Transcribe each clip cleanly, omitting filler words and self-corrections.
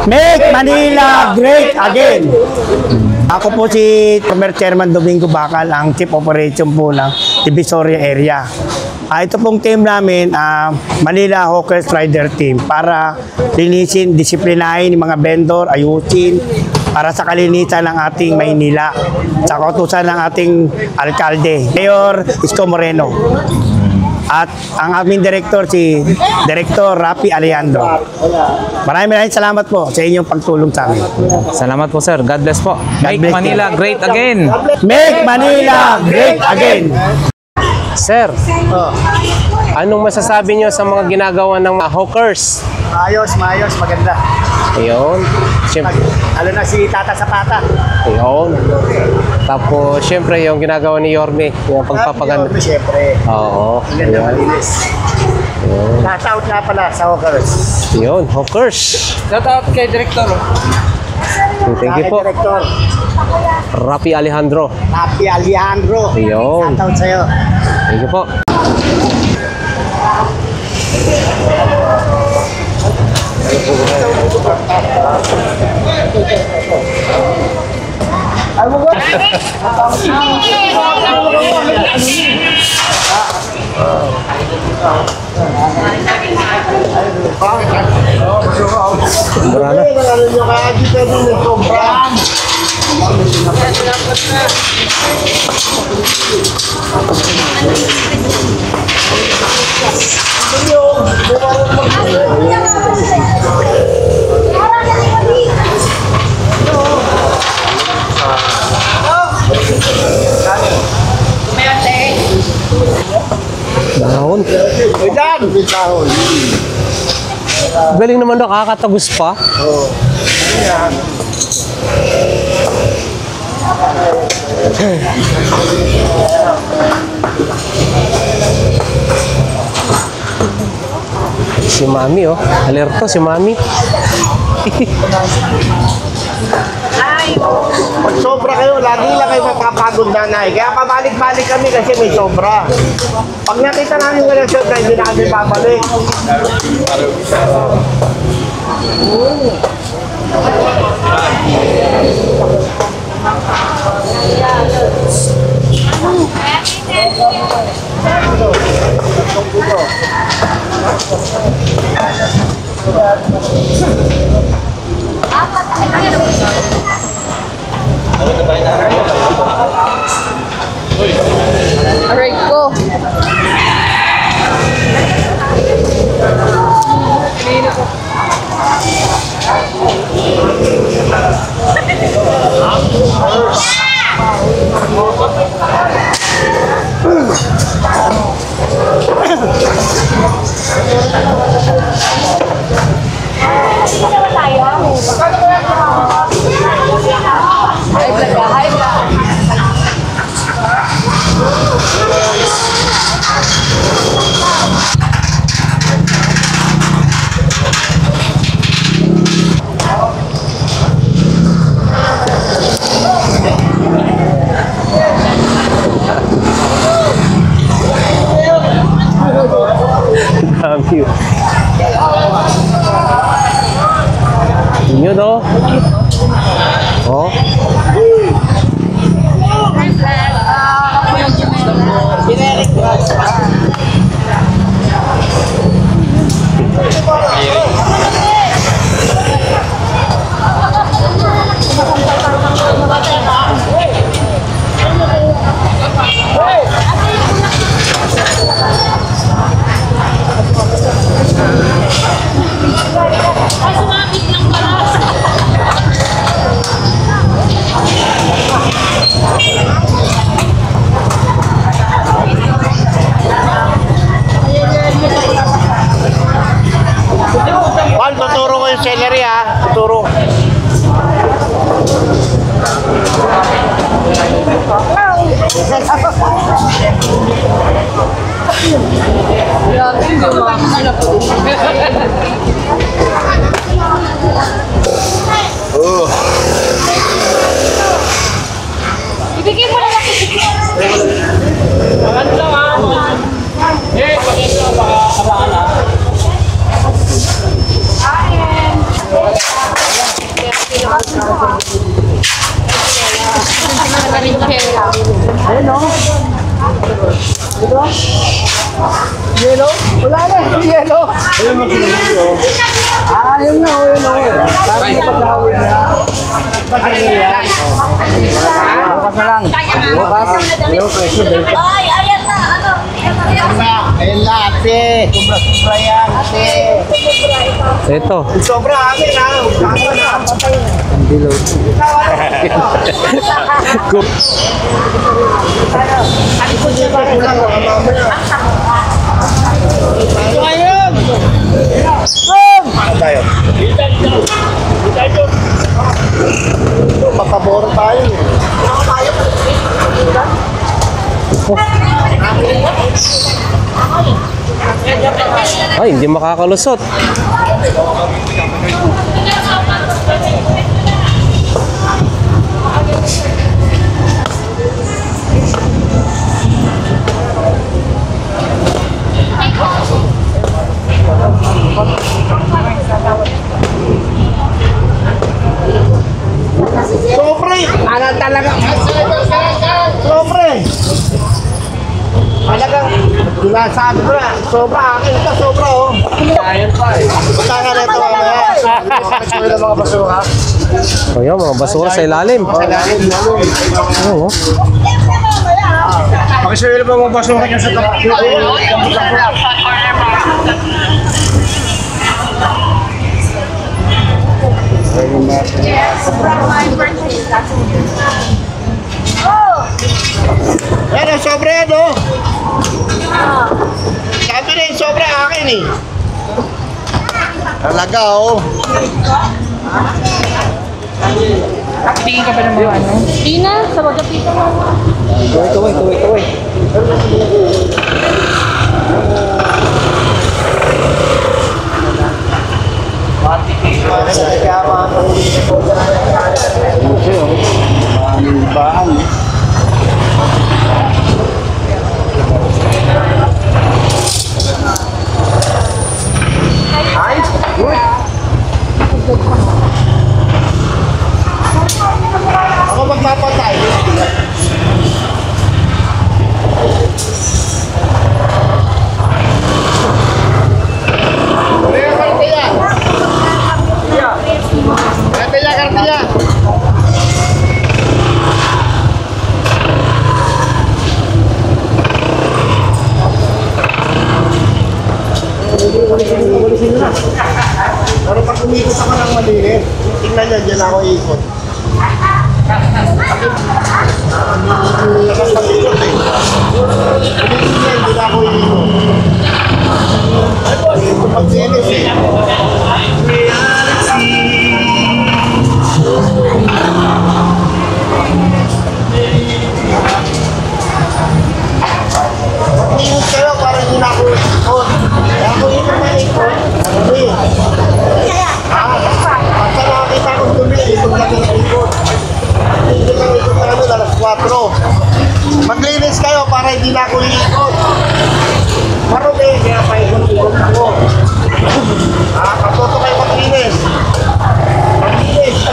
Make Manila Great Again. Ako po si Former Chairman Domingo Bacal, ang Chief Operation po ng Divisoria Area. Ito pong team namin, Manila Hawkers Rider Team, para linisin, disiplinahin yung mga vendor, ayusin, para sa kalinisan ng ating Maynila, sa kautusan ng ating alkalde, Mayor Isko Moreno. At ang aming director, si Director Rafi Alejandro. Maraming salamat po sa inyong pagtulong sa amin. Salamat po, sir. God bless po. Make Manila great again. Make Manila great again. Sir, anong masasabi nyo sa mga ginagawa ng hawkers? Maayos, maganda. Ayun. Siyempre. Lalo na si Tata Zapata. Ayun. Tapos, siyempre, yung ginagawa ni Yorme, yung pagpapaganda. Siyempre. Oo. Ang ganda, malinis. Shout out nga pala sa hawkers. Ayun, hawkers. Shout out kay Director. Thank you po. Director Rafi Alejandro. Rafi Alejandro. Ayun. Shout out sa'yo. Thank you po. Dahon. Galing naman daw, kakatagos pa. Oo. Si Mami, oh. Alerto si Mami. Pag sobra kayo, lagi lang kayo mapapagod nanay. Kaya pabalik-balik kami kasi may sobra. Pag nakita namin nga ng sobra, hindi na kami babalik. Aray ko. Dami. Inyo do. Oh. Juan, tuturo ko yung celery ha. Tuturo. Ibigay mo na lang kasi. Ano lang ha? Eh, pakita baka kabahan na. Ayan. Wala na, yan o. Ayaw na, o yun o. Parang napagkawin na. Bukas na lang. Bukas. Ay, ayan na, ano? Ayun na, ate. Sobra-sobra yan, ate. Ito. Sobra akin ha. Papaboro tayo. Ay, hindi makakalusot. Sobre! Ano talaga? Sobre! Talagang, sinasabi ko na, sobra akin ito, sobra oh. Ayun pa eh. Basta nga na ito mamaya. Makakasuyo ng mga basura. Ayun, mga basura sa ilalim. Oo. Pakisuyo ng mga basura niyo sa tapat. Yan ang sobra yan oh. Sabi na yung sobra akin eh. Talaga oh. Tingin ka ba ng mga ano? Hindi na, sa magapitan mo. Tuloy. Ako magpapatay. Kartilla. Pero pag umikot ako ng maliit, tingnan niya, dyan ako ikot. Kapag pag-ikot eh. Hindi na ako ikot. Pag-inis eh. Pag-inis kayo para hindi na ako ikot. Kaya ako ikot na ikot. Hindi. Basta nakakita akong dumi, ikot lang yung ikot. Hindi lang ikot na ano, alas 4. Maglinis kayo para hindi na ako ikot. Marumi, kaya paikot-ikot ako. Katuto kayo maglinis. Maglinis.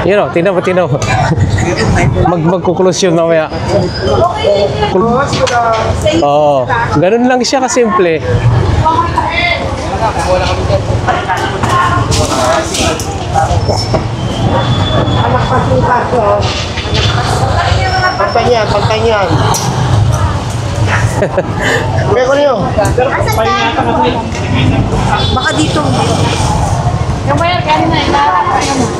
Yun o, tingnan mo. Magkuklose yun mamaya. Oo, ganun lang siya kasimple. Pagtanyan. Kaya ko niyo. Baka dito. Yung bayar ka na, ilarap ka naman.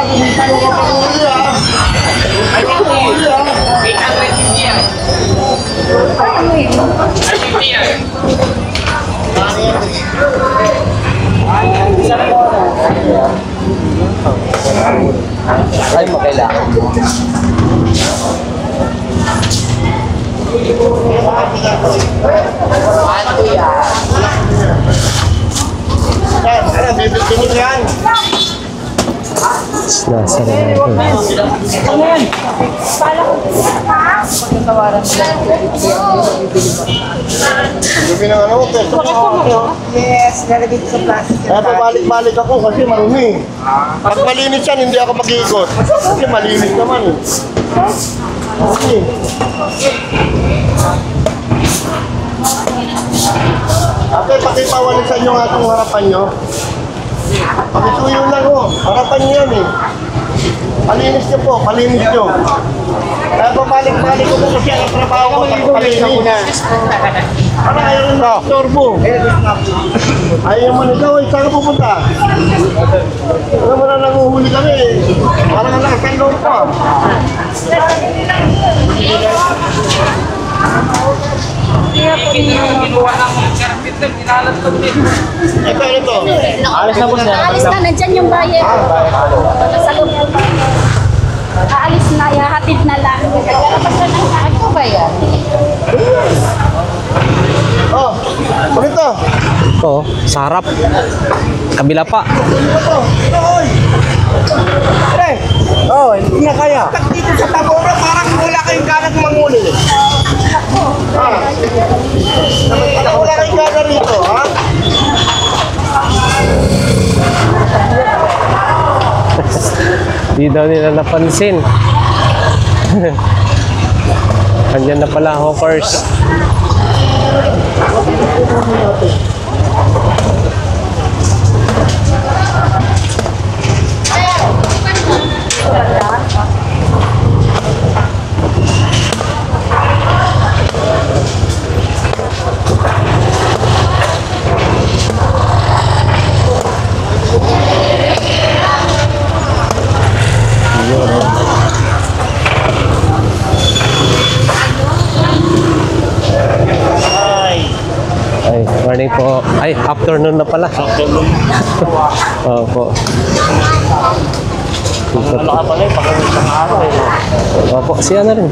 Bumitayo ka pa huli ah. Ayaw ka huli ah. Ay, makailangan. Ano, bibigyan mo yan. Nasa na natin. Sabi ng ano, peso ko. Yes, lalagay ko sa plastic. Kaya pabalik-balik ako kasi marumi. Pag malinis yan, hindi ako mag-iikot. Kasi malinis naman eh. Okay. Ate, pakipawalisan yung atong harapan nyo. Pakisuyo lang ho. Harapan nyo yan eh. Palinis nyo po, palinis nyo. Kaya pabalik-balik ko po kasi ang trabaho ko pagpalinis. Para ayaw rin na sorbo. Ayaw man ikaw, saan ka pupunta? Ano mo na nanguhuli kami eh. Parang nasa loob pa. Ito, ito. Alis na, nandyan yung bayad. Sa loob po. Aalis na, ihahatid na lang. Ano ba yan? Oh, ito. Ito, sa harap. Kabila pa. Oh, hindi na kaya. Dito sa Tabora, parang wala kayong ganang manguli. Ah. Parang wala kayong gana rito, ha? Di daw nila napansin. Andyan na pala, hawkers. Ay, morning po. Ay, afternoon na pala. Afternoon. Opo. Ano ka pala, pag isang araw eh. Opo, siya na rin.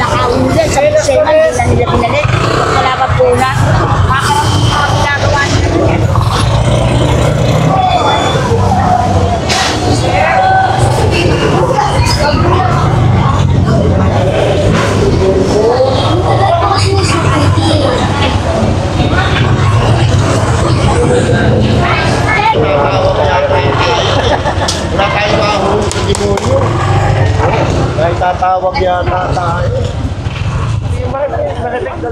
Nakaulan sa kusema, hindi na nila pinalit. Wala pa po na. Ginagawa nila. Wala tayong mahuli sa demonyo. Ay, tatawag yata tayo. Malamig na